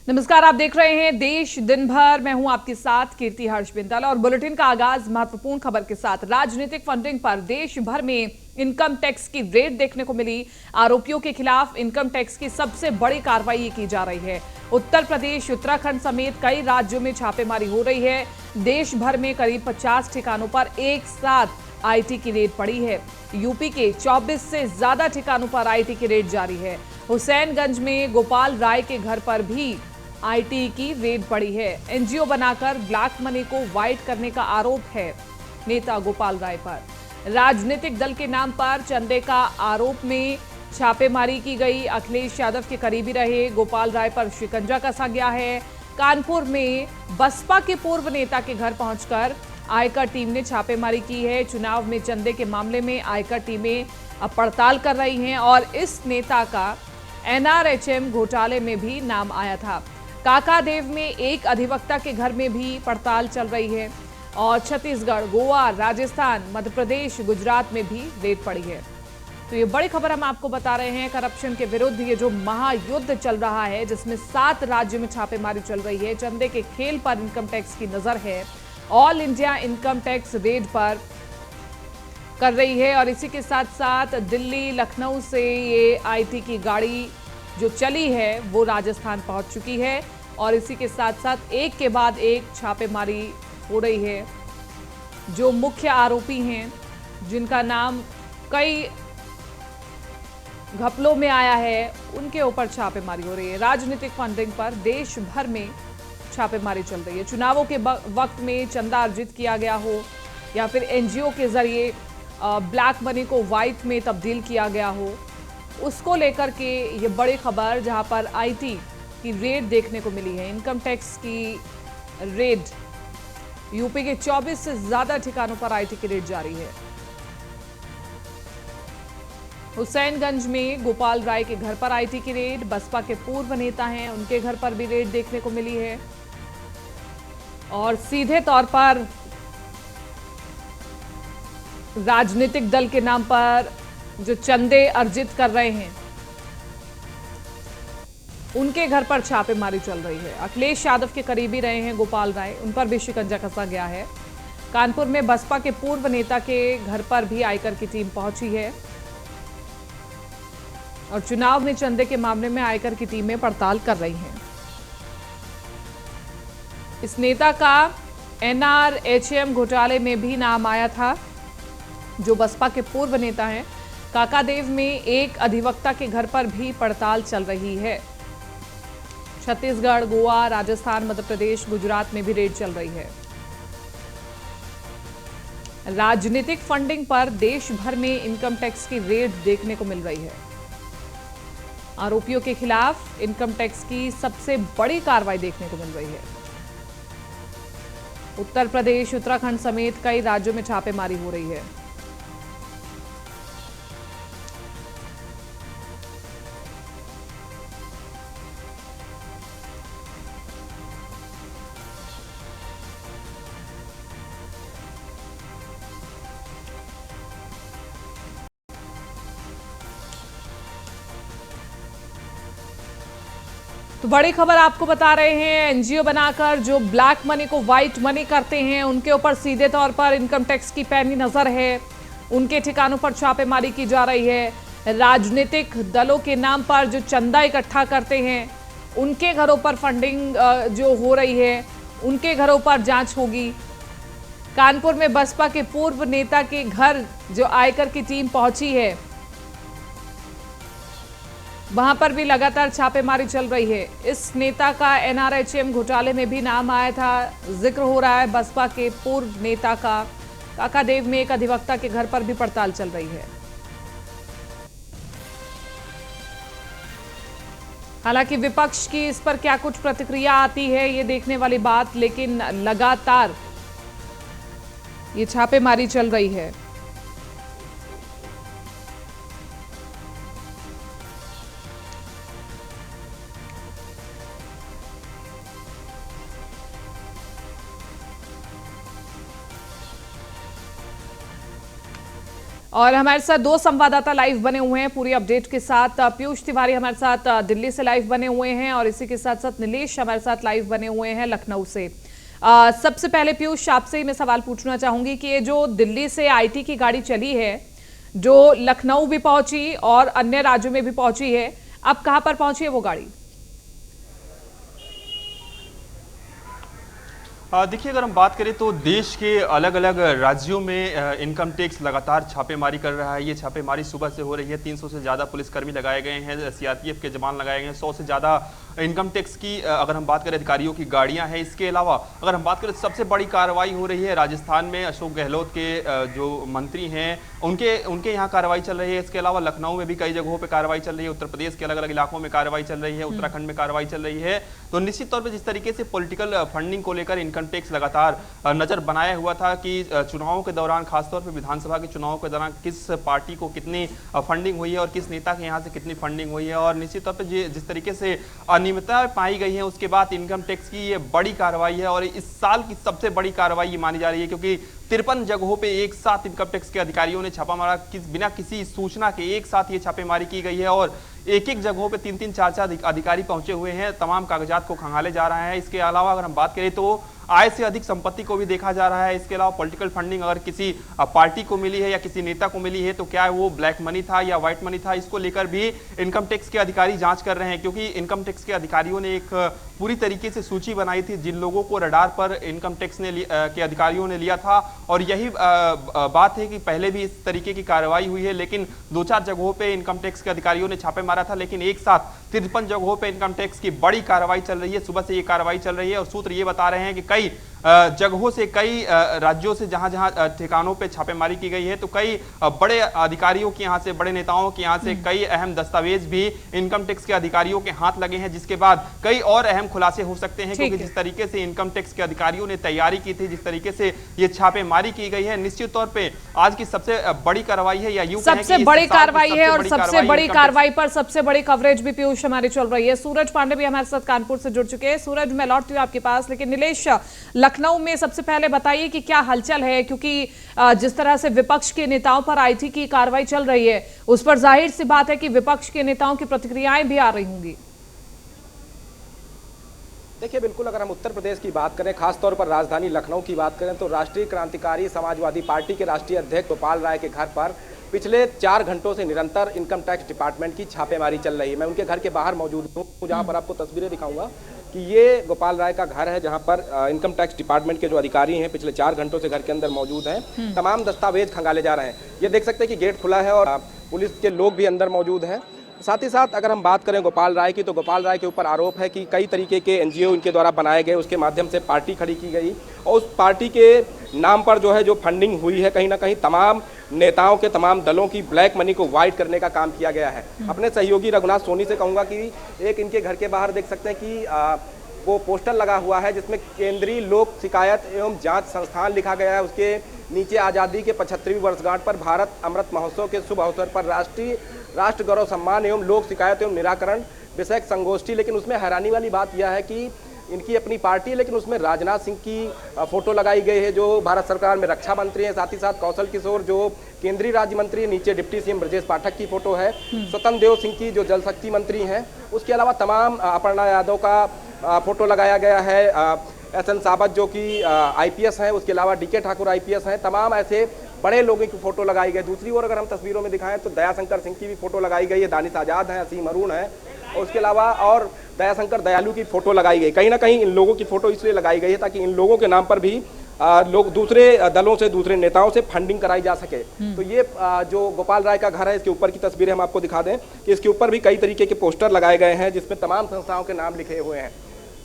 नमस्कार, आप देख रहे हैं देश दिन भर। मैं हूं आपके साथ कीर्ति हर्ष बिंदल और बुलेटिन का आगाज महत्वपूर्ण खबर के साथ। राजनीतिक फंडिंग पर देश भर में इनकम टैक्स की रेड देखने को मिली। आरोपियों के खिलाफ इनकम टैक्स की सबसे बड़ी कार्रवाई की जा रही है। उत्तर प्रदेश, उत्तराखंड समेत कई राज्यों में छापेमारी हो रही है। देश भर में करीब 50 ठिकानों पर एक साथ आईटी की रेड पड़ी है। यूपी के 24 से ज्यादा ठिकानों पर आईटी की रेड जारी है। हुसैनगंज में गोपाल राय के घर पर भी आईटी की रेड पड़ी है। एनजीओ बनाकर ब्लैक मनी को वाइट करने का आरोप है नेता गोपाल राय पर। राजनीतिक दल के नाम पर चंदे का आरोप में छापेमारी की गई। अखिलेश यादव के करीबी रहे गोपाल राय पर शिकंजा कसा गया है। कानपुर में बसपा के पूर्व नेता के घर पहुंचकर आयकर टीम ने छापेमारी की है। चुनाव में चंदे के मामले में आयकर टीमें अब पड़ताल कर रही हैं और इस नेता का एनआरएचएम घोटाले में भी नाम आया था। काकादेव में एक अधिवक्ता के घर में भी पड़ताल चल रही है और छत्तीसगढ़, गोवा, राजस्थान, मध्य प्रदेश, गुजरात में भी रेड पड़ी है। तो ये बड़ी खबर हम आपको बता रहे हैं। करप्शन के विरुद्ध ये जो महायुद्ध चल रहा है, जिसमें 7 राज्यों में छापेमारी चल रही है। चंदे के खेल पर इनकम टैक्स की नजर है। All India income tax raid पर कर रही है और इसी के साथ साथ दिल्ली, लखनऊ से ये आईटी की गाड़ी जो चली है वो राजस्थान पहुंच चुकी है और इसी के साथ साथ एक के बाद एक छापेमारी हो रही है। जो मुख्य आरोपी हैं, जिनका नाम कई घपलों में आया है, उनके ऊपर छापेमारी हो रही है। राजनीतिक फंडिंग पर देश भर में छापेमारी चल रही है। चुनावों के वक्त में चंदा अर्जित किया गया हो या फिर एनजीओ के जरिए ब्लैक मनी को व्हाइट में तब्दील किया गया हो, उसको लेकर के ये बड़ी खबर, जहां पर आईटी की रेड देखने को मिली है। इनकम टैक्स की रेड, यूपी के 24 से ज्यादा ठिकानों पर आईटी की रेड जारी है। हुसैनगंज में गोपाल राय के घर पर आईटी की रेड, बसपा के पूर्व नेता हैं, उनके घर पर भी रेड देखने को मिली है और सीधे तौर पर राजनीतिक दल के नाम पर जो चंदे अर्जित कर रहे हैं, उनके घर पर छापेमारी चल रही है। अखिलेश यादव के करीबी रहे हैं गोपाल राय, उन पर भी शिकंजा कसा गया है। कानपुर में बसपा के पूर्व नेता के घर पर भी आयकर की टीम पहुंची है और चुनाव में चंदे के मामले में आयकर की टीमें पड़ताल कर रही हैं। इस नेता का एनआरएचएम घोटाले में भी नाम आया था। जो बसपा के पूर्व नेता हैं, काकादेव में एक अधिवक्ता के घर पर भी पड़ताल चल रही है। छत्तीसगढ़, गोवा, राजस्थान, मध्य प्रदेश, गुजरात में भी रेड चल रही है। राजनीतिक फंडिंग पर देश भर में इनकम टैक्स की रेड देखने को मिल रही है। आरोपियों के खिलाफ इनकम टैक्स की सबसे बड़ी कार्रवाई देखने को मिल रही है। उत्तर प्रदेश, उत्तराखंड समेत कई राज्यों में छापेमारी हो रही है। तो बड़ी खबर आपको बता रहे हैं। एनजीओ बनाकर जो ब्लैक मनी को व्हाइट मनी करते हैं, उनके ऊपर सीधे तौर पर इनकम टैक्स की पैनी नजर है। उनके ठिकानों पर छापेमारी की जा रही है। राजनीतिक दलों के नाम पर जो चंदा इकट्ठा करते हैं, उनके घरों पर फंडिंग जो हो रही है, उनके घरों पर जांच होगी। कानपुर में बसपा के पूर्व नेता के घर जो आयकर की टीम पहुंची है, वहां पर भी लगातार छापेमारी चल रही है। इस नेता का एनआरएचएम घोटाले में भी नाम आया था। जिक्र हो रहा है बसपा के पूर्व नेता का। काकादेव में एक अधिवक्ता के घर पर भी पड़ताल चल रही है। हालांकि विपक्ष की इस पर क्या कुछ प्रतिक्रिया आती है, ये देखने वाली बात, लेकिन लगातार ये छापेमारी चल रही है। और हमारे साथ दो संवाददाता लाइव बने हुए हैं पूरी अपडेट के साथ। पीयूष तिवारी हमारे साथ दिल्ली से लाइव बने हुए हैं और इसी के साथ साथ नीलेश हमारे साथ लाइव बने हुए हैं लखनऊ से। सबसे पहले पीयूष, आपसे ही मैं सवाल पूछना चाहूंगी कि ये जो दिल्ली से आईटी की गाड़ी चली है, जो लखनऊ भी पहुंची और अन्य राज्यों में भी पहुंची है, अब कहां पर पहुंची है वो गाड़ी? देखिए, अगर हम बात करें तो देश के अलग अलग राज्यों में इनकम टैक्स लगातार छापेमारी कर रहा है। ये छापेमारी सुबह से हो रही है। 300 से ज़्यादा पुलिसकर्मी लगाए गए हैं, सीआरपीएफ के जवान लगाए गए हैं, 100 से ज़्यादा इनकम टैक्स की अगर हम बात करें अधिकारियों की गाड़ियां हैं। इसके अलावा अगर हम बात करें सबसे बड़ी कार्रवाई हो रही है राजस्थान में, अशोक गहलोत के जो मंत्री हैं उनके यहाँ कार्रवाई चल रही है। इसके अलावा लखनऊ में भी कई जगहों पर कार्रवाई चल रही है, उत्तर प्रदेश के अलग अलग इलाकों में कार्रवाई चल रही है, उत्तराखंड में कार्रवाई चल रही है। तो निश्चित तौर पर जिस तरीके से पॉलिटिकल फंडिंग को लेकर इनकम टैक्स लगातार नजर बनाया हुआ था कि चुनावों के दौरान, खासतौर पर विधानसभा के चुनावों के दौरान किस पार्टी को कितनी फंडिंग हुई है और किस नेता के यहाँ से कितनी फंडिंग हुई है, और निश्चित तौर पर जिस तरीके से अनियमितता पाई गई है उसके बाद इनकम टैक्स की ये बड़ी कार्रवाई है। और इस साल की सबसे बड़ी कार्रवाई ये मानी जा रही है, क्योंकि 53 जगहों पे एक साथ इनकम टैक्स के अधिकारियों ने छापा मारा। बिना किसी सूचना के एक साथ ये छापेमारी की गई है और एक एक जगहों पे 3-3, 4-4 अधिकारी पहुंचे हुए हैं, तमाम कागजात को खंगाले जा रहे हैं। इसके अलावा अगर हम बात करें तो आय से अधिक संपत्ति को भी देखा जा रहा है। इसके अलावा पॉलिटिकल फंडिंग अगर किसी पार्टी को मिली है या किसी नेता को मिली है तो क्या वो ब्लैक मनी था या व्हाइट मनी था, इसको लेकर भी इनकम टैक्स के अधिकारी जांच कर रहे हैं। क्योंकि इनकम टैक्स के अधिकारियों ने एक पूरी तरीके से सूची बनाई थी जिन लोगों को रडार पर इनकम टैक्स के अधिकारियों ने लिया था, और यही बात है कि पहले भी इस तरीके की कार्रवाई हुई है, लेकिन 2-4 जगहों पे इनकम टैक्स के अधिकारियों ने छापे मारा था, लेकिन एक साथ 53 जगहों पे इनकम टैक्स की बड़ी कार्रवाई चल रही है। सुबह से ये कार्रवाई चल रही है और सूत्र ये बता रहे हैं कि कई जगहों से, कई राज्यों से जहां जहां ठिकानों पे छापेमारी की गई है, तो कई बड़े अधिकारियों के यहां से, बड़े नेताओं के यहां से कई अहम दस्तावेज भी इनकम टैक्स के अधिकारियों के हाथ लगे हैं, जिसके बाद कई और अहम खुलासे हो सकते हैं। क्योंकि जिस तरीके से इनकम टैक्स के अधिकारियों ने तैयारी की थी, जिस तरीके से ये छापेमारी की गई है, निश्चित तौर पर आज की सबसे बड़ी कार्रवाई है, या यूं सबसे बड़ी कार्रवाई है। और सबसे बड़ी कार्रवाई पर सबसे बड़ी कवरेज भी पीयूष हमारी चल रही है। सूरज पांडे भी हमारे साथ कानपुर से जुड़ चुके हैं। सूरज, मैं लौटती हूँ आपके पास, लेकिन नीलेश, लखनऊ में सबसे पहले बताइए कि क्या हलचल है, क्योंकि जिस तरह से विपक्ष के नेताओं पर आईटी की कार्रवाई चल रही है, उस पर जाहिर सी बात है कि विपक्ष के नेताओं की प्रतिक्रियाएं भी आ रही होंगी। देखिए, बिल्कुल अगर हम उत्तर प्रदेश की बात करें, खासतौर पर राजधानी लखनऊ की बात करें, तो राष्ट्रीय क्रांतिकारी समाजवादी पार्टी के राष्ट्रीय अध्यक्ष गोपाल राय के घर पर पिछले 4 घंटों से निरंतर इनकम टैक्स डिपार्टमेंट की छापेमारी चल रही है। मैं उनके घर के बाहर मौजूद हूँ, जहाँ पर आपको तस्वीरें दिखाऊंगा कि ये गोपाल राय का घर है, जहाँ पर इनकम टैक्स डिपार्टमेंट के जो अधिकारी हैं पिछले 4 घंटों से घर के अंदर मौजूद हैं। तमाम दस्तावेज खंगाले जा रहे हैं। ये देख सकते हैं कि गेट खुला है और पुलिस के लोग भी अंदर मौजूद हैं। साथ ही साथ अगर हम बात करें गोपाल राय की, तो गोपाल राय के ऊपर आरोप है कि कई तरीके के एनजीओ इनके द्वारा बनाए गए, उसके माध्यम से पार्टी खड़ी की गई और उस पार्टी के नाम पर जो है जो फंडिंग हुई है, कहीं ना कहीं तमाम नेताओं के, तमाम दलों की ब्लैक मनी को वाइट करने का काम किया गया है। अपने सहयोगी रघुनाथ सोनी से कहूँगा कि एक इनके घर के बाहर देख सकते हैं कि वो पोस्टर लगा हुआ है जिसमें केंद्रीय लोक शिकायत एवं जांच संस्थान लिखा गया है। उसके नीचे आज़ादी के 75वीं वर्षगांठ पर भारत अमृत महोत्सव के शुभ अवसर पर राष्ट्र गौरव सम्मान एवं लोक शिकायत एवं निराकरण विषयक संगोष्ठी। लेकिन उसमें हैरानी वाली बात यह है कि इनकी अपनी पार्टी है, लेकिन उसमें राजनाथ सिंह की फोटो लगाई गई है जो भारत सरकार में रक्षा मंत्री हैं, साथ ही साथ कौशल किशोर जो केंद्रीय राज्य मंत्री, नीचे डिप्टी सीएम ब्रजेश पाठक की फोटो है, स्वतंत्र देव सिंह की जो जल शक्ति मंत्री हैं, उसके अलावा तमाम अपर्णा यादव का फोटो लगाया गया है, एसएन साबत जो कि आईपीएस हैं, उसके अलावा डीके ठाकुर आईपीएस हैं, तमाम ऐसे बड़े लोगों की फोटो लगाई गई। दूसरी ओर अगर हम तस्वीरों में दिखाएं तो दयाशंकर सिंह की भी फोटो लगाई गई है, दानिश आजाद हैं, असीम अरुण है, और उसके अलावा और दयाशंकर दयालु की फोटो लगाई गई। कहीं ना कहीं इन लोगों की फोटो इसलिए लगाई गई है ताकि इन लोगों के नाम पर भी लोग दूसरे दलों से, दूसरे नेताओं से फंडिंग कराई जा सके। तो ये जो गोपाल राय का घर है, इसके ऊपर की तस्वीरें हम आपको दिखा दें कि इसके ऊपर भी कई तरीके के पोस्टर लगाए गए हैं जिसमें तमाम संस्थाओं के नाम लिखे हुए हैं।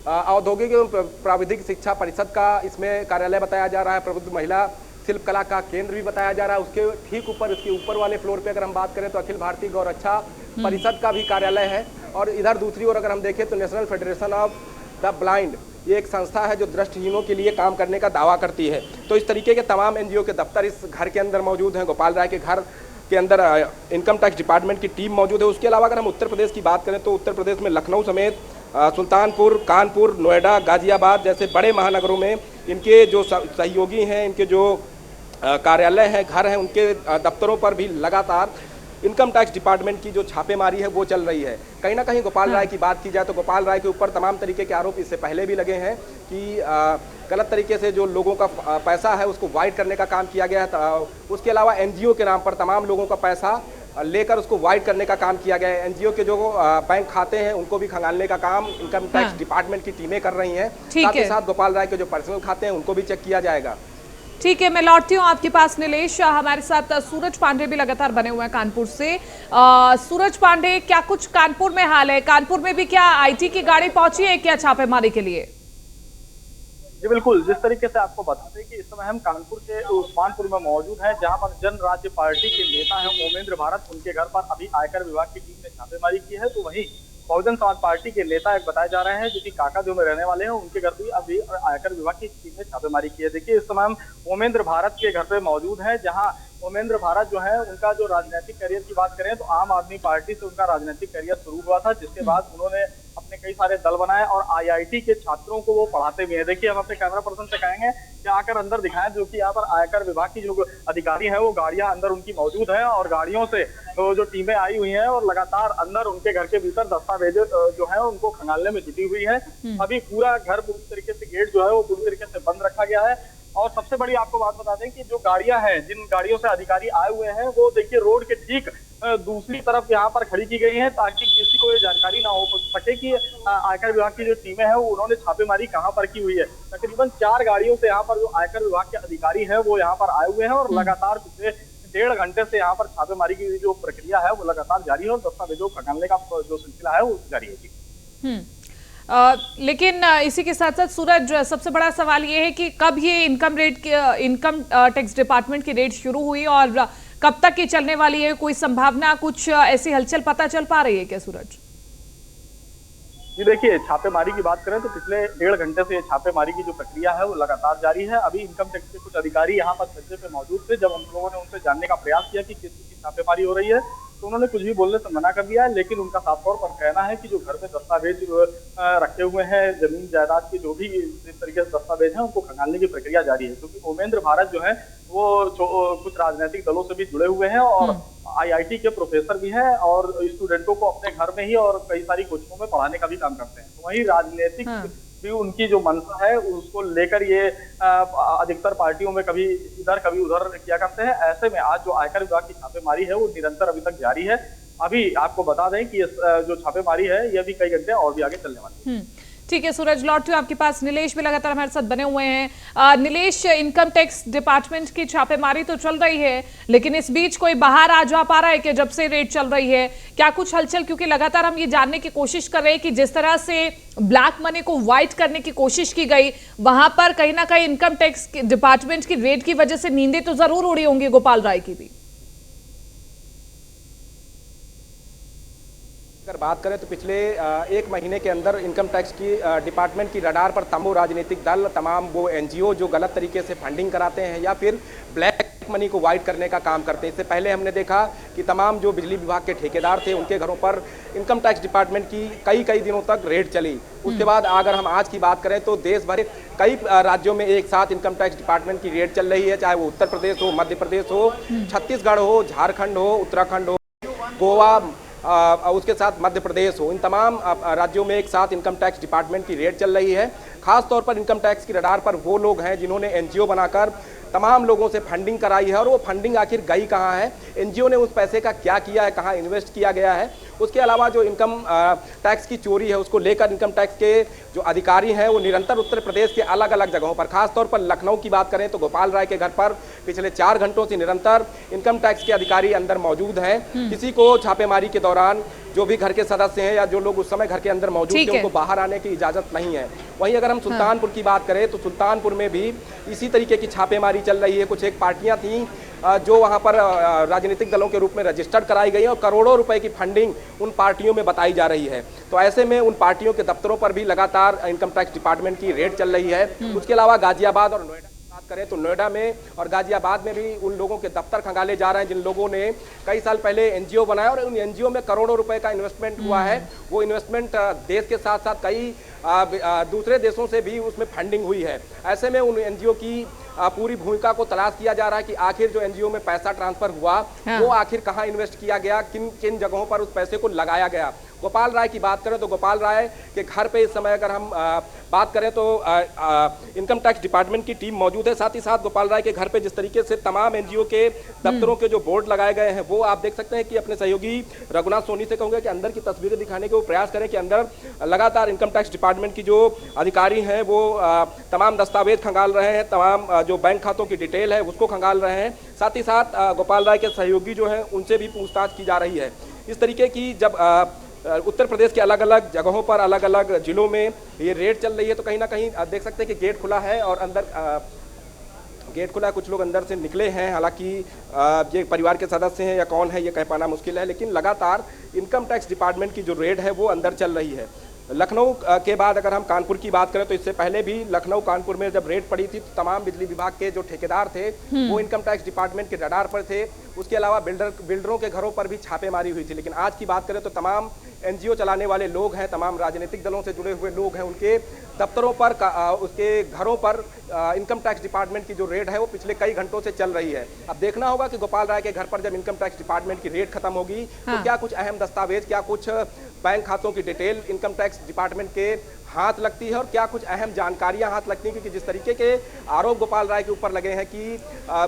औद्योगिक एवं प्राविधिक शिक्षा परिषद का इसमें कार्यालय बताया जा रहा है, प्रबुद्ध महिला शिल्प कला का केंद्र भी बताया जा रहा है। उसके ठीक ऊपर, इसके ऊपर वाले फ्लोर पे अगर हम बात करें तो अखिल भारतीय गौरक्षा परिषद का भी कार्यालय है। और इधर दूसरी ओर अगर हम देखें तो national federation of the blind, ये एक संस्था है जो दृष्टिहीनों के लिए काम करने का दावा करती है। तो इस तरीके के तमाम एनजीओ के दफ्तर इस घर के अंदर मौजूद हैं। गोपाल राय के घर के अंदर इनकम टैक्स डिपार्टमेंट की टीम मौजूद है। उसके अलावा अगर हम उत्तर प्रदेश की बात करें तो उत्तर प्रदेश में लखनऊ समेत सुल्तानपुर, कानपुर, नोएडा, गाजियाबाद जैसे बड़े महानगरों में इनके जो सहयोगी हैं, इनके जो कार्यालय हैं, घर हैं, उनके दफ्तरों पर भी लगातार इनकम टैक्स डिपार्टमेंट की जो छापेमारी है वो चल रही है। कहीं ना कहीं गोपाल राय की बात की जाए तो गोपाल राय के ऊपर तमाम तरीके के आरोप इससे पहले भी लगे हैं कि गलत तरीके से जो लोगों का पैसा है उसको वाइट करने का काम किया गया है। उसके अलावा एनजीओ के नाम पर तमाम लोगों का पैसा लेकर उसको वाइट करने का काम किया गया है। एनजीओ के जो बैंक खाते हैं उनको भी खंगालने का काम इनकम टैक्स डिपार्टमेंट की टीमें कर रही हैं। साथ ही साथ गोपाल राय के जो पर्सनल खाते हैं उनको भी चेक किया जाएगा। ठीक है, मैं लौटती हूँ आपके पास नीलेश। हमारे साथ सूरज पांडे भी लगातार बने हुए हैं कानपुर से। सूरज पांडे, क्या कुछ कानपुर में हाल है? कानपुर में भी क्या आईटी की गाड़ी पहुंची है क्या छापेमारी के लिए? जी बिल्कुल, जिस तरीके से आपको बता दें कि इस समय हम कानपुर के उस्मानपुर में मौजूद हैं, जहां पर जन राज्य पार्टी के नेता हैं ओमेंद्र भारत, उनके घर पर अभी आयकर विभाग की टीम ने छापेमारी की है। तो वहीं बहुजन समाज पार्टी के नेता एक बताए जा रहे हैं जो कि काकादेव में रहने वाले हैं, उनके घर भी अभी आयकर विभाग की टीम ने छापेमारी की है। देखिए, इस समय हम ओमेंद्र भारत के घर पे मौजूद हैं, जहां ओमेंद्र भारत जो है उनका जो राजनीतिक करियर की बात करें तो आम आदमी पार्टी से उनका राजनीतिक करियर शुरू हुआ था, जिसके बाद उन्होंने अपने कई सारे दल बनाए और आईआईटी के छात्रों को वो पढ़ाते भी हैं। देखिए, हम अपने कैमरा पर्सन से कहेंगे कि आकर अंदर दिखाएं, जो कि यहाँ पर आयकर विभाग की जो अधिकारी हैं वो गाड़ियां अंदर उनकी मौजूद है और गाड़ियों से जो टीमें आई हुई हैं और लगातार अंदर उनके घर के भीतर दस्तावेज जो है उनको खंगालने में जुटी हुई है। अभी पूरा घर पूरी तरीके से, गेट जो है वो पूरी तरीके से बंद रखा गया है। और सबसे बड़ी आपको बात बता दें कि जो गाड़ियां हैं, जिन गाड़ियों से अधिकारी आए हुए हैं, वो देखिए रोड के ठीक दूसरी तरफ यहाँ पर खड़ी की गई है, ताकि किसी को ये जानकारी ना हो सके कि आयकर विभाग की जो टीमें हैं वो उन्होंने छापेमारी कहाँ पर की हुई है। तकरीबन 4 गाड़ियों से यहाँ पर जो आयकर विभाग के अधिकारी हैं वो यहाँ पर आए हुए हैं और लगातार पिछले 1.5 घंटे से यहाँ पर छापेमारी की जो प्रक्रिया है वो लगातार जारी है और दस्तावेजों को खंगालने का जो सिलसिला है वो जारी है। लेकिन इसी के साथ साथ सूरज, सबसे बड़ा सवाल ये है कि कब ये इनकम टैक्स डिपार्टमेंट की रेड शुरू हुई और कब तक ये चलने वाली है? कोई संभावना, कुछ ऐसी हलचल पता चल पा रही है क्या सूरज? जी देखिए, छापेमारी की बात करें तो पिछले 1.5 घंटे से छापेमारी की जो प्रक्रिया है वो लगातार जारी है। अभी इनकम टैक्स के कुछ अधिकारी यहाँ पर चर्चे पे मौजूद थे। जब हम लोगों ने उनसे जानने का प्रयास किया कि किस की छापेमारी हो रही है तो उन्होंने कुछ भी बोलने से मना कर दिया है, लेकिन उनका साफ तौर पर कहना है कि जो घर में दस्तावेज रखे हुए हैं, जमीन जायदाद के जो भी इस तरीके से दस्तावेज हैं उनको खंगालने की प्रक्रिया जारी है। क्योंकि ओमेंद्र भारत जो है वो कुछ राजनीतिक दलों से भी जुड़े हुए हैं और आईआईटी के प्रोफेसर भी हैं और स्टूडेंटों को अपने घर में ही और कई सारी कोचिंगों में पढ़ाने का भी काम करते हैं। तो वहीं राजनीतिक भी उनकी जो मंशा है उसको लेकर ये अधिकतर पार्टियों में कभी इधर कभी उधर किया करते हैं। ऐसे में आज जो आयकर विभाग की छापेमारी है वो निरंतर अभी तक जारी है। अभी आपको बता दें कि जो छापेमारी है ये अभी कई घंटे और भी आगे चलने वाली है। ठीक है सूरज, लौट हूं आपके पास। नीलेश भी लगातार हमारे साथ बने हुए हैं। नीलेश, इनकम टैक्स डिपार्टमेंट की छापेमारी तो चल रही है, लेकिन इस बीच कोई बाहर आ जा पा रहा है कि जब से रेड चल रही है क्या कुछ हलचल? क्योंकि लगातार हम ये जानने की कोशिश कर रहे हैं कि जिस तरह से ब्लैक मनी को व्हाइट करने की कोशिश की गई, वहां पर कहीं ना कहीं इनकम टैक्स डिपार्टमेंट की रेड की वजह से नींदें तो जरूर उड़ी होंगी गोपाल राय की भी। अगर बात करें तो पिछले 1 महीने के अंदर इनकम टैक्स की डिपार्टमेंट की रडार पर तमाम राजनीतिक दल, तमाम वो एनजीओ जो गलत तरीके से फंडिंग कराते हैं या फिर ब्लैक मनी को वाइट करने का काम करते हैं। इससे पहले हमने देखा कि तमाम जो बिजली विभाग के ठेकेदार थे उनके घरों पर इनकम टैक्स डिपार्टमेंट की कई दिनों तक रेड चली। उसके बाद अगर हम आज की बात करें तो देश भर कई राज्यों में एक साथ इनकम टैक्स डिपार्टमेंट की रेड चल रही है, चाहे वो उत्तर प्रदेश हो, मध्य प्रदेश हो, छत्तीसगढ़ हो, झारखंड हो, उत्तराखंड हो, गोवा, उसके साथ मध्य प्रदेश हो। इन तमाम राज्यों में एक साथ इनकम टैक्स डिपार्टमेंट की रेड चल रही है। खास तौर पर इनकम टैक्स की रडार पर वो लोग हैं जिन्होंने एनजीओ बनाकर तमाम लोगों से फंडिंग कराई है और वो फंडिंग आखिर गई कहाँ है, एनजीओ ने उस पैसे का क्या किया है, कहाँ इन्वेस्ट किया गया है। उसके अलावा जो इनकम टैक्स की चोरी है उसको लेकर इनकम टैक्स के जो अधिकारी हैं वो निरंतर उत्तर प्रदेश के अलग अलग जगहों पर, खासतौर पर लखनऊ की बात करें तो गोपाल राय के घर पर पिछले 4 घंटों से निरंतर इनकम टैक्स के अधिकारी अंदर मौजूद हैं। किसी को छापेमारी के दौरान जो भी घर के सदस्य हैं या जो लोग उस समय घर के अंदर मौजूद थे उनको बाहर आने की इजाजत नहीं है। वहीं अगर हम सुल्तानपुर की बात करें तो सुल्तानपुर में भी इसी तरीके की छापेमारी चल रही है। कुछ एक पार्टियां थीं जो वहां पर राजनीतिक दलों के रूप में रजिस्टर्ड कराई गई है और करोड़ों रुपए की फंडिंग उन पार्टियों में बताई जा रही है। तो ऐसे में उन पार्टियों के दफ्तरों पर भी लगातार इनकम टैक्स डिपार्टमेंट की रेड चल रही है। उसके अलावा गाजियाबाद और नोएडा बात करें तो नोएडा में और गाजियाबाद में भी उन लोगों के दफ्तर खंगाले जा रहे हैं जिन लोगों ने कई साल पहले एनजीओ बनाया और उन एनजीओ में करोड़ों रुपए का इन्वेस्टमेंट हुआ है। वो इन्वेस्टमेंट देश के साथ साथ कई दूसरे देशों से भी उसमें फंडिंग हुई है। ऐसे में उन एनजीओ की पूरी भूमिका को तलाश किया जा रहा है कि आखिर जो एनजीओ में पैसा ट्रांसफर हुआ वो आखिर कहां इन्वेस्ट किया गया, किन किन जगहों पर उस पैसे को लगाया गया। गोपाल राय की बात करें तो गोपाल राय के घर पे इस समय अगर हम बात करें तो इनकम टैक्स डिपार्टमेंट की टीम मौजूद है। साथ ही साथ गोपाल राय के घर पे जिस तरीके से तमाम एनजीओ के दफ्तरों के जो बोर्ड लगाए गए हैं वो आप देख सकते हैं कि अपने सहयोगी रघुनाथ सोनी से कहूंगा कि अंदर की तस्वीरें दिखाने के वो प्रयास करें कि अंदर लगातार इनकम टैक्स डिपार्टमेंट की जो अधिकारी हैं वो तमाम दस्तावेज खंगाल रहे हैं, तमाम जो बैंक खातों की डिटेल है उसको खंगाल रहे हैं। साथ ही साथ गोपाल राय के सहयोगी जो हैं उनसे भी पूछताछ की जा रही है। इस तरीके की जब उत्तर प्रदेश के अलग अलग जगहों पर अलग अलग जिलों में ये रेड चल रही है तो कहीं ना कहीं देख सकते हैं कि गेट खुला है और अंदर गेट खुला है, कुछ लोग अंदर से निकले हैं। हालांकि ये परिवार के सदस्य हैं या कौन है ये कह पाना मुश्किल है, लेकिन लगातार इनकम टैक्स डिपार्टमेंट की जो रेड है वो अंदर चल रही है। लखनऊ के बाद अगर हम कानपुर की बात करें तो इससे पहले भी लखनऊ कानपुर में जब रेड पड़ी थी तो तमाम बिजली विभाग के जो ठेकेदार थे वो इनकम टैक्स डिपार्टमेंट के रडार पर थे। उसके अलावा बिल्डरों के घरों पर भी छापेमारी हुई थी। लेकिन आज की बात करें तो तमाम एनजीओ चलाने वाले लोग हैं, तमाम राजनीतिक दलों से जुड़े हुए लोग हैं, उनके दफ्तरों पर उसके घरों पर इनकम टैक्स डिपार्टमेंट की जो रेड है वो पिछले कई घंटों से चल रही है। अब देखना होगा कि गोपाल राय के घर पर जब इनकम टैक्स डिपार्टमेंट की रेड खत्म होगी तो क्या कुछ अहम दस्तावेज, क्या कुछ बैंक खातों की डिटेल इनकम टैक्स डिपार्टमेंट के हाथ लगती है और क्या कुछ अहम जानकारियां हाथ लगती हैं, क्योंकि जिस तरीके के आरोप गोपाल राय के ऊपर लगे हैं कि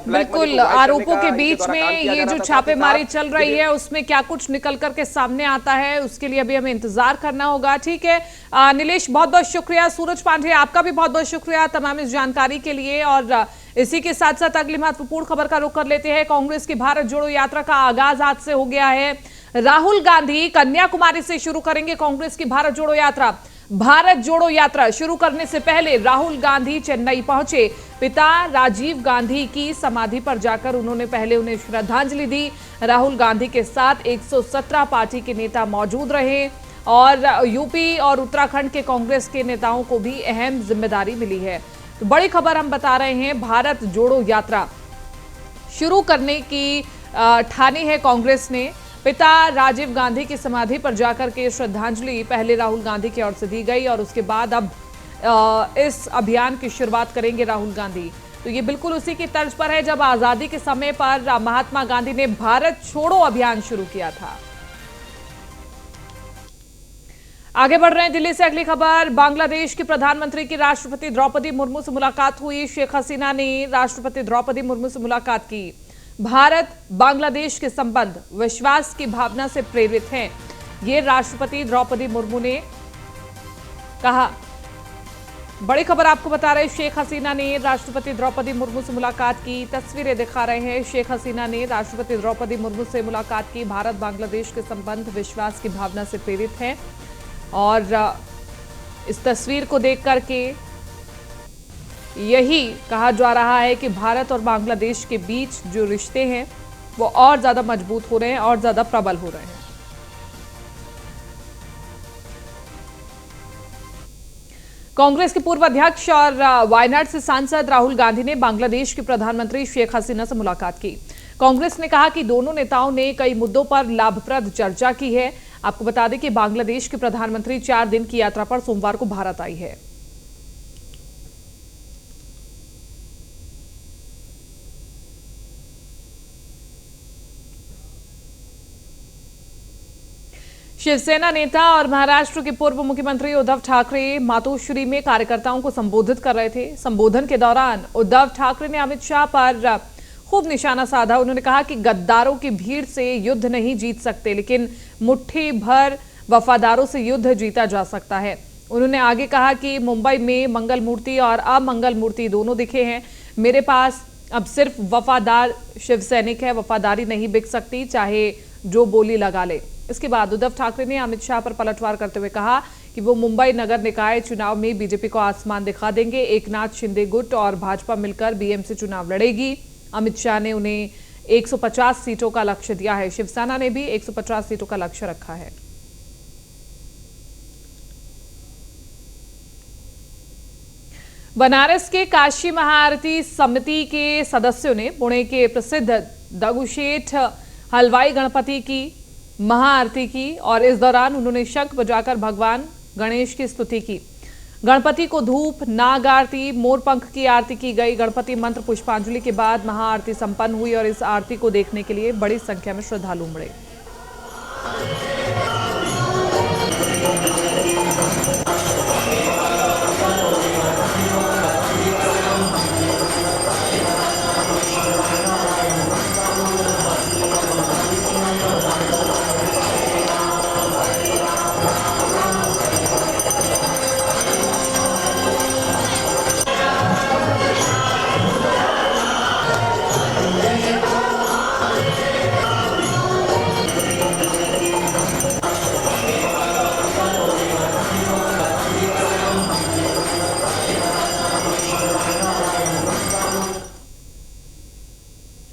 बिल्कुल आरोपों के बीच में ये जो छापेमारी चल रही है उसमें क्या कुछ निकल करके सामने आता है उसके लिए अभी हमें इंतजार करना होगा। ठीक है नीलेश, बहुत बहुत शुक्रिया। सूरज पांडे आपका भी बहुत बहुत शुक्रिया तमाम इस जानकारी के लिए। और इसी के साथ साथ अगली महत्वपूर्ण खबर का रुख कर लेते हैं। कांग्रेस की भारत जोड़ो यात्रा का आगाज आज से हो गया है। राहुल गांधी कन्याकुमारी से शुरू करेंगे कांग्रेस की भारत जोड़ो यात्रा। भारत जोड़ो यात्रा शुरू करने से पहले राहुल गांधी चेन्नई पहुंचे। पिता राजीव गांधी की समाधि पर जाकर उन्होंने पहले उन्हें श्रद्धांजलि दी। राहुल गांधी के साथ 117 पार्टी के नेता मौजूद रहे और यूपी और उत्तराखंड के कांग्रेस के नेताओं को भी अहम जिम्मेदारी मिली है। तो बड़ी खबर हम बता रहे हैं, भारत जोड़ो यात्रा शुरू करने की ठानी है कांग्रेस ने। पिता राजीव गांधी की समाधि पर जाकर के श्रद्धांजलि पहले राहुल गांधी की ओर से दी गई और उसके बाद अब इस अभियान की शुरुआत करेंगे राहुल गांधी। तो ये बिल्कुल उसी की तर्ज पर है जब आजादी के समय पर महात्मा गांधी ने भारत छोड़ो अभियान शुरू किया था। आगे बढ़ रहे हैं दिल्ली से अगली खबर। बांग्लादेश के प्रधानमंत्री की राष्ट्रपति द्रौपदी मुर्मू से मुलाकात हुई। शेख हसीना ने राष्ट्रपति द्रौपदी मुर्मू से मुलाकात की। भारत बांग्लादेश के संबंध विश्वास की भावना से प्रेरित हैं, ये राष्ट्रपति द्रौपदी मुर्मू ने कहा। बड़ी खबर आपको बता रहे, शेख हसीना ने राष्ट्रपति द्रौपदी मुर्मू से मुलाकात की। तस्वीरें दिखा रहे हैं, शेख हसीना ने राष्ट्रपति द्रौपदी मुर्मू से मुलाकात की। भारत बांग्लादेश के संबंध विश्वास की भावना से प्रेरित हैं और इस तस्वीर को देख करके यही कहा जा रहा है कि भारत और बांग्लादेश के बीच जो रिश्ते हैं वो और ज्यादा मजबूत हो रहे हैं और ज्यादा प्रबल हो रहे हैं। कांग्रेस के पूर्व अध्यक्ष और वायनाड से सांसद राहुल गांधी ने बांग्लादेश के प्रधानमंत्री शेख हसीना से मुलाकात की। कांग्रेस ने कहा कि दोनों नेताओं ने कई मुद्दों पर लाभप्रद चर्चा की है। आपको बता दें कि बांग्लादेश के प्रधानमंत्री 4 दिन की यात्रा पर सोमवार को भारत आई है। शिवसेना नेता और महाराष्ट्र के पूर्व मुख्यमंत्री उद्धव ठाकरे मातोश्री में कार्यकर्ताओं को संबोधित कर रहे थे। संबोधन के दौरान उद्धव ठाकरे ने अमित शाह पर खूब निशाना साधा। उन्होंने कहा कि गद्दारों की भीड़ से युद्ध नहीं जीत सकते, लेकिन मुट्ठी भर वफादारों से युद्ध जीता जा सकता है। उन्होंने आगे कहा कि मुंबई में मंगल मूर्ति और अमंगल मूर्ति दोनों दिखे हैं। मेरे पास अब सिर्फ वफादार शिव सैनिक है, वफादारी नहीं बिक सकती, चाहे जो बोली लगा ले। इसके बाद उद्धव ठाकरे ने अमित शाह पर पलटवार करते हुए कहा कि वो मुंबई नगर निकाय चुनाव में बीजेपी को आसमान दिखा देंगे। एकनाथ शिंदे गुट और भाजपा मिलकर बीएमसी चुनाव लड़ेगी। अमित शाह ने उन्हें 150 सीटों का लक्ष्य दिया है। शिवसेना ने भी 150 सीटों का लक्ष्य रखा है। बनारस के काशी महाआरती समिति के सदस्यों ने पुणे के प्रसिद्ध दगुशेठ हलवाई गणपति की महाआरती की और इस दौरान उन्होंने शंख बजाकर भगवान गणेश की स्तुति की। गणपति को धूप, नाग आरती, मोरपंख की आरती की गई। गणपति मंत्र पुष्पांजलि के बाद महाआरती संपन्न हुई और इस आरती को देखने के लिए बड़ी संख्या में श्रद्धालु उमड़े।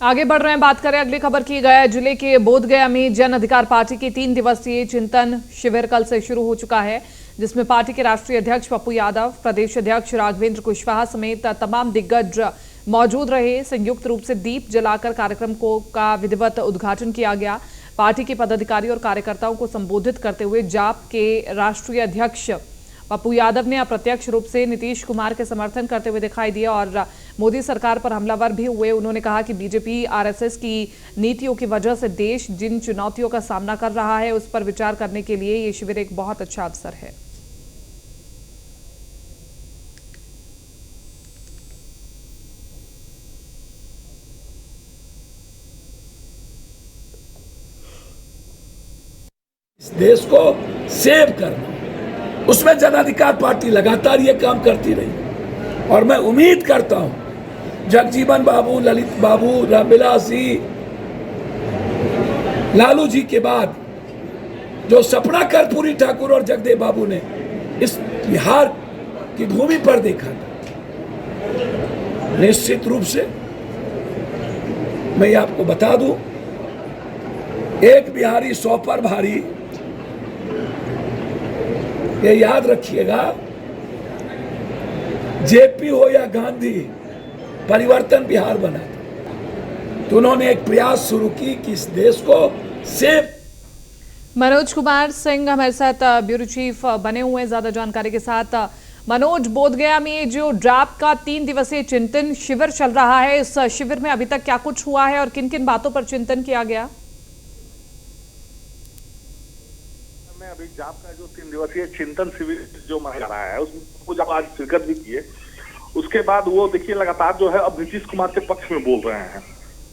आगे बढ़ रहे हैं, बात करें अगली खबर की। गया जिले के बोधगया में जन अधिकार पार्टी की 3 दिवसीय चिंतन शिविर कल से शुरू हो चुका है, जिसमें पार्टी के राष्ट्रीय अध्यक्ष पप्पू यादव, प्रदेश अध्यक्ष राघवेंद्र कुशवाहा समेत तमाम दिग्गज मौजूद रहे। संयुक्त रूप से दीप जलाकर कार्यक्रम का विधिवत उद्घाटन किया गया। पार्टी के पदाधिकारी और कार्यकर्ताओं को संबोधित करते हुए जाप के राष्ट्रीय अध्यक्ष पप्पू यादव ने अप्रत्यक्ष रूप से नीतीश कुमार के समर्थन करते हुए दिखाई दिया और मोदी सरकार पर हमलावर भी हुए। उन्होंने कहा कि बीजेपी आरएसएस की नीतियों की वजह से देश जिन चुनौतियों का सामना कर रहा है उस पर विचार करने के लिए ये शिविर एक बहुत अच्छा अवसर है। इस देश को सेव करना, उसमें जन अधिकार पार्टी लगातार ये काम करती रही और मैं उम्मीद करता हूं जगजीवन बाबू, ललित बाबू, रामविलास जी, लालू जी के बाद जो सपना कर्पूरी ठाकुर और जगदेव बाबू ने इस बिहार की भूमि पर देखा था, निश्चित रूप से मैं आपको बता दूं, एक बिहारी 100 पर भारी। ये याद रखिएगा, जेपी हो या गांधी, परिवर्तन बिहार बना था। तो उन्होंने एक प्रयास शुरू की कि इस देश को सेव। मनोज कुमार सिंह हमारे साथ ब्यूरो चीफ बने हुए हैं ज्यादा जानकारी के साथ। मनोज, बोधगया में जो ड्राफ्ट का 3 दिवसीय चिंतन शिविर चल रहा है, इस शिविर में अभी तक क्या कुछ हुआ है और किन किन बातों पर चिंतन किया गया? अभी जाप का जो 3 दिवसीय चिंतन शिविर जो मना रहा है उसमें जब आज शिरकत भी किए, उसके बाद वो देखिए लगातार जो है अब नीतीश कुमार के पक्ष में बोल रहे हैं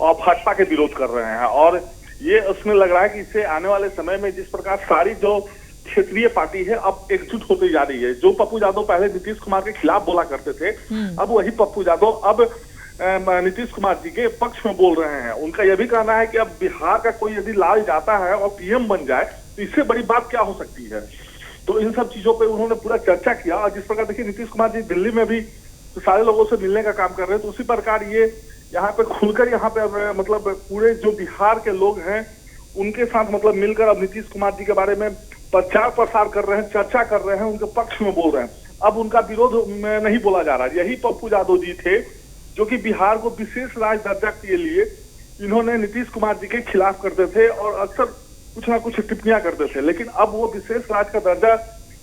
और भाजपा के विरोध कर रहे हैं। और ये उसमें लग रहा है कि इससे आने वाले समय में जिस प्रकार सारी जो क्षेत्रीय पार्टी है अब एकजुट होती जा रही है। जो पप्पू यादव पहले नीतीश कुमार के खिलाफ बोला करते थे, अब वही पप्पू यादव अब नीतीश कुमार जी के पक्ष में बोल रहे हैं। उनका यह भी कहना है कि अब बिहार का कोई यदि लाल जाता है और पीएम बन जाए तो इससे बड़ी बात क्या हो सकती है। तो इन सब चीजों पे उन्होंने पूरा चर्चा किया। और जिस प्रकार देखिए नीतीश कुमार जी दिल्ली में भी तो सारे लोगों से मिलने का काम कर रहे हैं, तो उसी प्रकार ये यहाँ पे खुलकर यहाँ पे मतलब पूरे जो बिहार के लोग हैं उनके साथ मतलब मिलकर अब नीतीश कुमार जी के बारे में प्रचार प्रसार कर रहे हैं, चर्चा कर रहे हैं, उनके पक्ष में बोल रहे हैं। अब उनका विरोध में नहीं बोला जा रहा। यही पप्पू यादव जी थे जो कि बिहार को विशेष राज्य दर्जा के लिए इन्होंने नीतीश कुमार जी के खिलाफ करते थे और अक्सर कुछ ना कुछ टिप्पणियां करते थे। लेकिन अब वो विशेष राज्य का दर्जा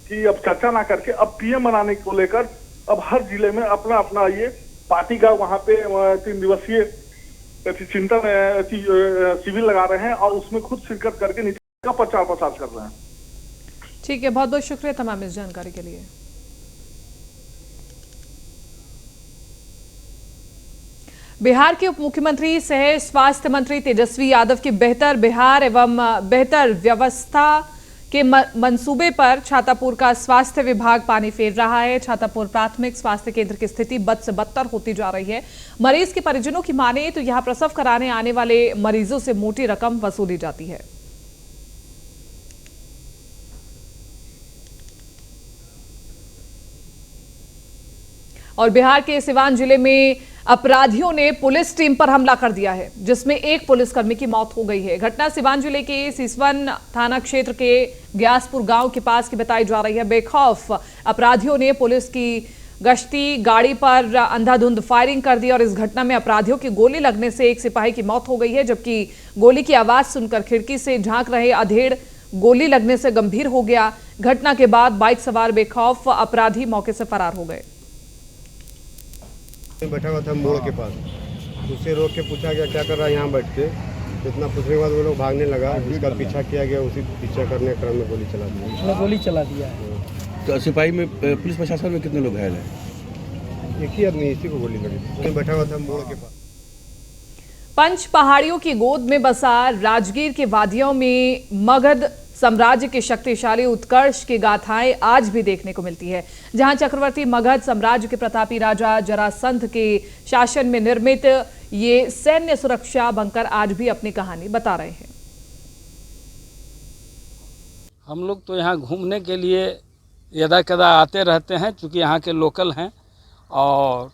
की अब चर्चा ना करके अब पीएम बनाने को लेकर अब हर जिले में अपना अपना ये पार्टी का वहां पे 3 दिवसीय चिंतन शिविर लगा रहे हैं और उसमें खुद शिरकत करके नीतीश का प्रचार प्रसार कर रहे हैं। ठीक है, बहुत बहुत शुक्रिया तमाम इस जानकारी के लिए। बिहार के उप मुख्यमंत्री सह स्वास्थ्य मंत्री तेजस्वी यादव की बेहतर बिहार एवं बेहतर व्यवस्था के मंसूबे पर छातापुर का स्वास्थ्य विभाग पानी फेर रहा है। छातापुर प्राथमिक स्वास्थ्य केंद्र की स्थिति बद से बदतर होती जा रही है। मरीज के परिजनों की माने तो यहां प्रसव कराने आने वाले मरीजों से मोटी रकम वसूली जाती है। और बिहार के सिवान जिले में अपराधियों ने पुलिस टीम पर हमला कर दिया है, जिसमें एक पुलिसकर्मी की मौत हो गई है। घटना सिवान जिले के सिसवन थाना क्षेत्र के ग्यासपुर गांव के पास की बताई जा रही है। बेखौफ अपराधियों ने पुलिस की गश्ती गाड़ी पर अंधाधुंध फायरिंग कर दी और इस घटना में अपराधियों की गोली लगने से एक सिपाही की मौत हो गई है, जबकि गोली की आवाज सुनकर खिड़की से झांक रहे अधेड़ गोली लगने से गंभीर हो गया। घटना के बाद बाइक सवार बेखौफ अपराधी मौके से फरार हो गए। बैठा हुआ था मोड़ के पास, उसे रोक के पूछा गया क्या कर रहा है यहाँ बैठ के। इतना पूछने के बाद वो लोग भागने लगा, जिसका पीछा किया गया उसी पीछा करने के क्रम में गोली चला दी। उसने गोली चला दिया। तो सिपाही में पुलिस प्रशासन में कितने लोग घायल हैं? एक ही आदमी, इसी को गोली लगी। बैठा हुआ था मोड़ के पास। पंच पहाड़ियों की गोद में बसा राजगीर के वादियों में मगध साम्राज्य के शक्तिशाली उत्कर्ष की गाथाएं आज भी देखने को मिलती है, जहां चक्रवर्ती मगध साम्राज्य के प्रतापी राजा जरासंध के शासन में निर्मित ये सैन्य सुरक्षा बंकर आज भी अपनी कहानी बता रहे हैं। हम लोग तो यहाँ घूमने के लिए यदा कदा आते रहते हैं, क्योंकि यहाँ के लोकल हैं और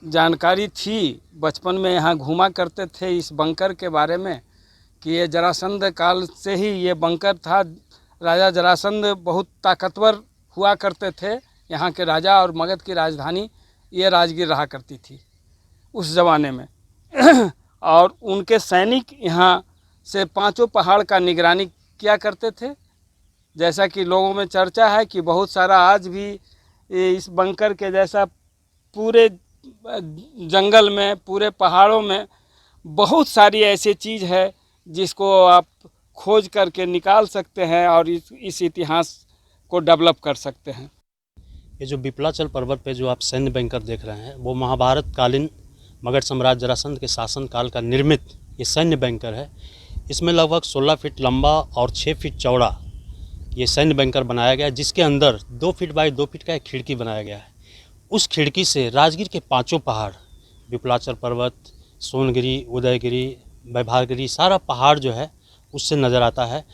जानकारी थी, बचपन में यहाँ घूमा करते थे इस बंकर के बारे में कि ये जरासंध काल से ही ये बंकर था। राजा जरासंध बहुत ताकतवर हुआ करते थे, यहाँ के राजा, और मगध की राजधानी ये राजगीर रहा करती थी उस ज़माने में। और उनके सैनिक यहाँ से पांचों पहाड़ का निगरानी किया करते थे। जैसा कि लोगों में चर्चा है कि बहुत सारा आज भी इस बंकर के जैसा पूरे जंगल में, पूरे पहाड़ों में बहुत सारी ऐसी चीज़ है जिसको आप खोज करके निकाल सकते हैं और इस इतिहास को डेवलप कर सकते हैं। ये जो विपलाचल पर्वत पे जो आप सैन्य बैंकर देख रहे हैं, वो महाभारत कालीन मगध सम्राट जरासंध के शासन काल का निर्मित ये सैन्य बैंकर है। इसमें लगभग 16 फीट लंबा और 6 फीट चौड़ा ये सैन्य बैंकर बनाया गया है, जिसके अंदर 2 फीट बाई 2 फीट का एक खिड़की बनाया गया है। उस खिड़की से राजगीर के पांचों पहाड़, विपलाचल पर्वत, सोनगिरी, उदयगिरी, वैभागिरी, सारा पहाड़ जो है उससे नज़र आता है।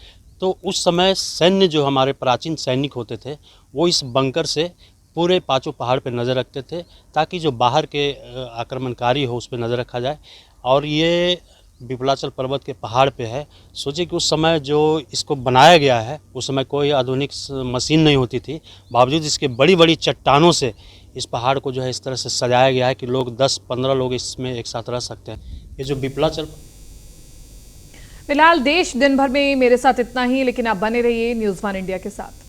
तो उस समय सैन्य जो हमारे प्राचीन सैनिक होते थे वो इस बंकर से पूरे पांचों पहाड़ पर नज़र रखते थे, ताकि जो बाहर के आक्रमणकारी हो उस पर नज़र रखा जाए। और ये विपलाचल पर्वत के पहाड़ पे है। सोचिए कि उस समय जो इसको बनाया गया है, उस समय कोई आधुनिक मशीन नहीं होती थी, बावजूद इसके बड़ी बड़ी चट्टानों से इस पहाड़ को जो है इस तरह से सजाया गया है कि लोग 10-15 लोग इसमें एक साथ रह सकते हैं। ये जो विपलाचल। फिलहाल देश दिन भर में मेरे साथ इतना ही, लेकिन आप बने रहिए न्यूज़ 1 इंडिया के साथ।